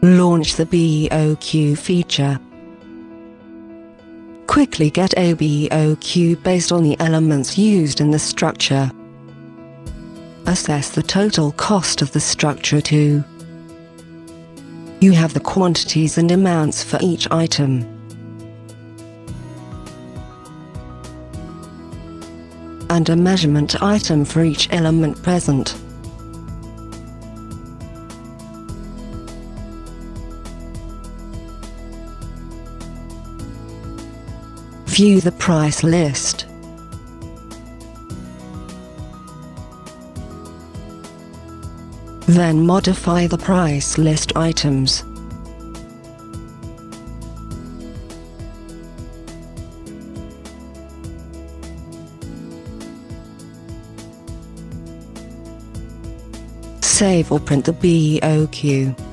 Launch the BOQ feature. Quickly get a BOQ based on the elements used in the structure. Assess the total cost of the structure too. You have the quantities and amounts for each item. And a measurement item for each element present. View the price list. Then modify the price list items. Save or print the BOQ.